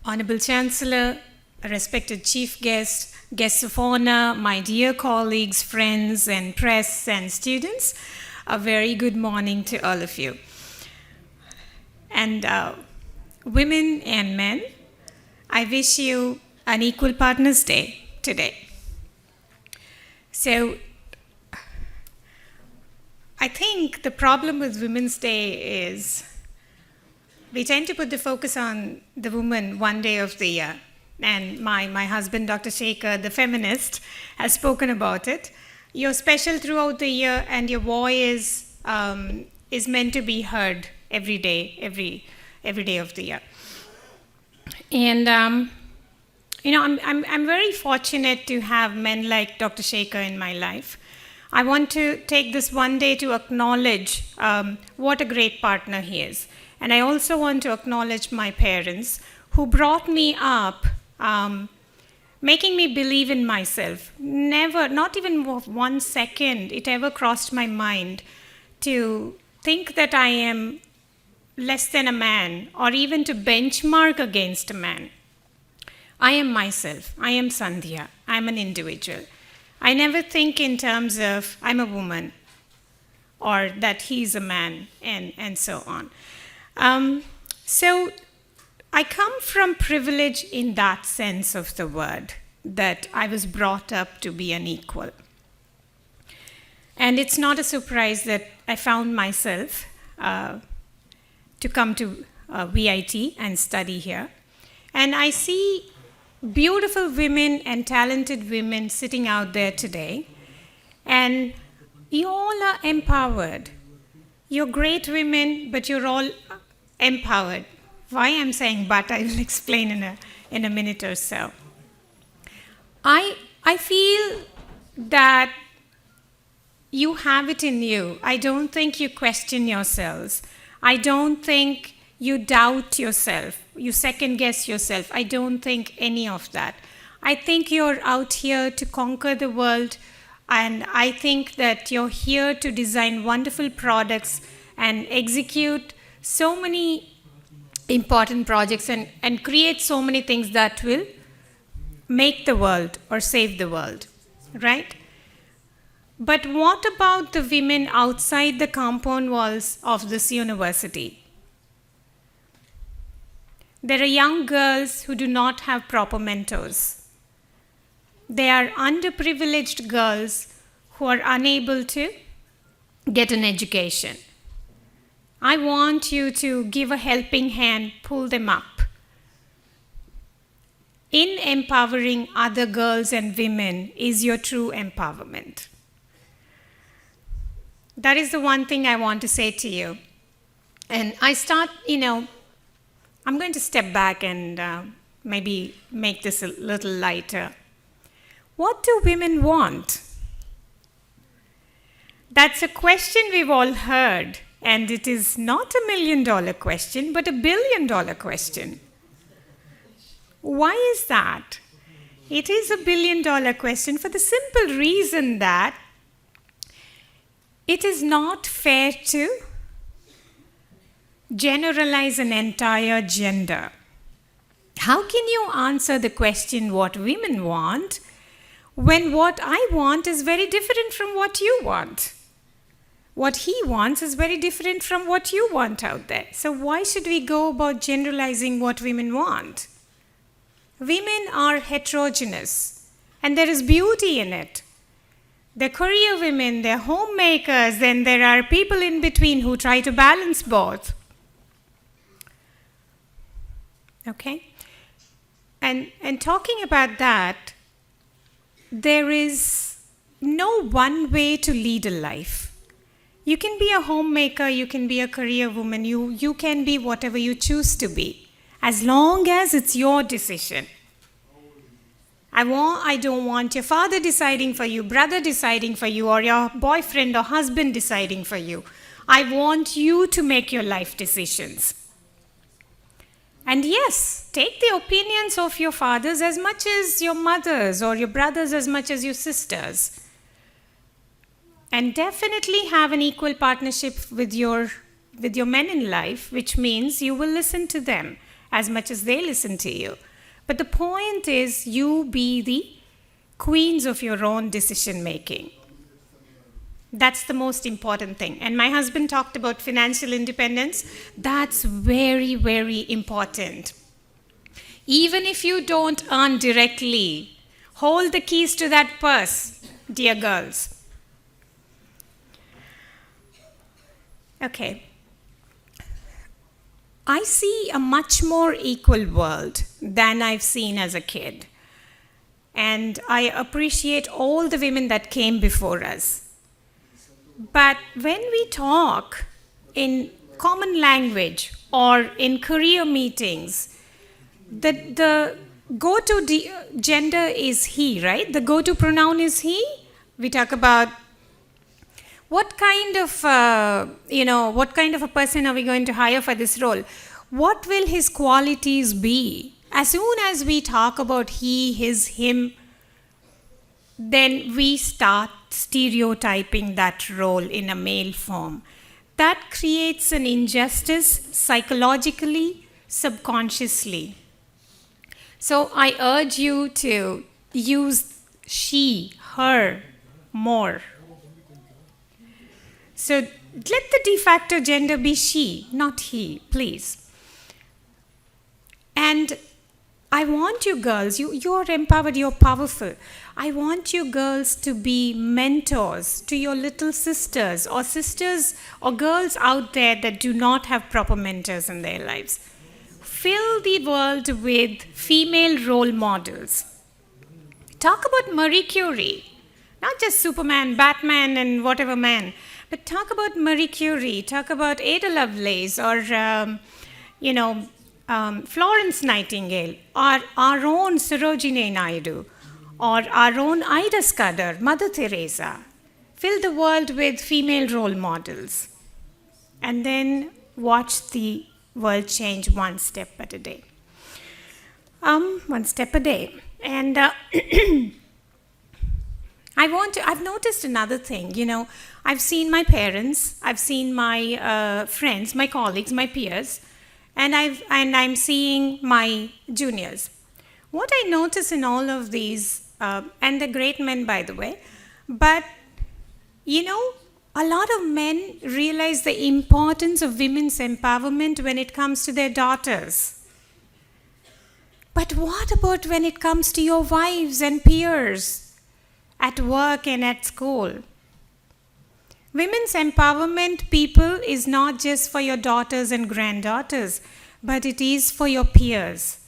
Honorable Chancellor, respected Chief Guest, guests of honor, my dear colleagues, friends, and press and students, a very good morning to all of you. And women and men, I wish you an Equal Partners Day today. So, I think the problem with Women's Day is we tend to put the focus on the woman one day of the year. And my husband, Dr. Shekhar, the feminist, has spoken about it. You're special throughout the year, and your voice is meant to be heard every day, every day of the year. And I'm very fortunate to have men like Dr. Shekhar in my life. I want to take this one day to acknowledge what a great partner he is. And I also want to acknowledge my parents who brought me up, making me believe in myself. Never, not even 1 second, it ever crossed my mind to think that I am less than a man or even to benchmark against a man. I am myself. I am Sandhya. I'm an individual. I never think in terms of I'm a woman or that he's a man and so on. So I come from privilege in that sense of the word, that I was brought up to be an equal. And it's not a surprise that I found myself to come to VIT and study here. And I see beautiful women and talented women sitting out there today. And you all are empowered. You're great women, but you're all empowered. Why I'm saying but, I will explain in a minute or so. I feel that you have it in you. I don't think you question yourselves. I don't think you doubt yourself. You second guess yourself. I don't think any of that. I think you're out here to conquer the world, and I think that you're here to design wonderful products and execute so many important projects and create so many things that will make the world or save the world, right? But what about the women outside the compound walls of this university? There are young girls who do not have proper mentors. They are underprivileged girls who are unable to get an education. I want you to give a helping hand, pull them up. In empowering other girls and women is your true empowerment. That is the one thing I want to say to you. And I'm going to step back and maybe make this a little lighter. What do women want? That's a question we've all heard. And it is not $1 million question, but $1 billion question. Why is that? It is $1 billion question for the simple reason that it is not fair to generalize an entire gender. How can you answer the question what women want when what I want is very different from what you want? What he wants is very different from what you want out there. So why should we go about generalizing what women want? Women are heterogeneous, and there is beauty in it. They're career women, they're homemakers, then there are people in between who try to balance both. Okay? And talking about that, there is no one way to lead a life. You can be a homemaker, you can be a career woman, you can be whatever you choose to be, as long as it's your decision. I don't want your father deciding for you, brother deciding for you, or your boyfriend or husband deciding for you. I want you to make your life decisions. And yes, take the opinions of your fathers as much as your mothers, or your brothers as much as your sisters. And definitely have an equal partnership with your men in life, which means you will listen to them as much as they listen to you. But the point is, you be the queens of your own decision making. That's the most important thing. And my husband talked about financial independence. That's very, very important. Even if you don't earn directly, hold the keys to that purse, dear girls. Okay. I see a much more equal world than I've seen as a kid. And I appreciate all the women that came before us. But when we talk in common language or in career meetings, the go-to gender is he, right? The go-to pronoun is he. We talk about what kind of a person are we going to hire for this role? What will his qualities be? As soon as we talk about he, his, him, then we start stereotyping that role in a male form. That creates an injustice psychologically, subconsciously. So I urge you to use she, her more. So let the de facto gender be she, not he, please. And I want you girls, you're empowered, you're powerful. I want you girls to be mentors to your little sisters or girls out there that do not have proper mentors in their lives. Fill the world with female role models. Talk about Marie Curie, not just Superman, Batman, and whatever man, but talk about Marie Curie, talk about Ada Lovelace, or Florence Nightingale, or our own Sarojini Naidu, or our own Ida Scudder, Mother Teresa. Fill the world with female role models. And then watch the world change one step at a day. One step a day. And I've noticed another thing, I've seen my parents, I've seen my friends, my colleagues, my peers, and I'm seeing my juniors. What I notice in all of these, and they're great men, by the way, but a lot of men realize the importance of women's empowerment when it comes to their daughters. But what about when it comes to your wives and peers at work and at school? Women's empowerment, people, is not just for your daughters and granddaughters, but it is for your peers.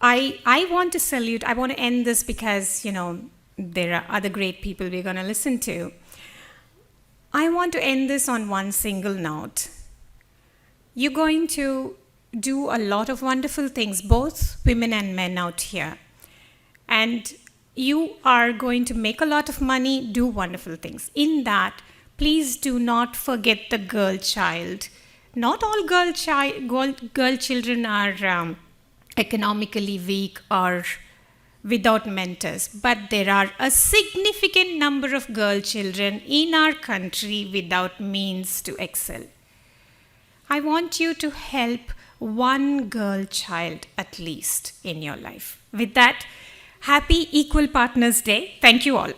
I want to salute, I want to end this because, there are other great people we're going to listen to. I want to end this on one single note. You're going to do a lot of wonderful things, both women and men out here. And you are going to make a lot of money, do wonderful things. In that, please do not forget the girl child. Not all girl children are economically weak or without mentors, but there are a significant number of girl children in our country without means to excel. I want you to help one girl child at least in your life. With that, happy Equal Partners Day. Thank you all.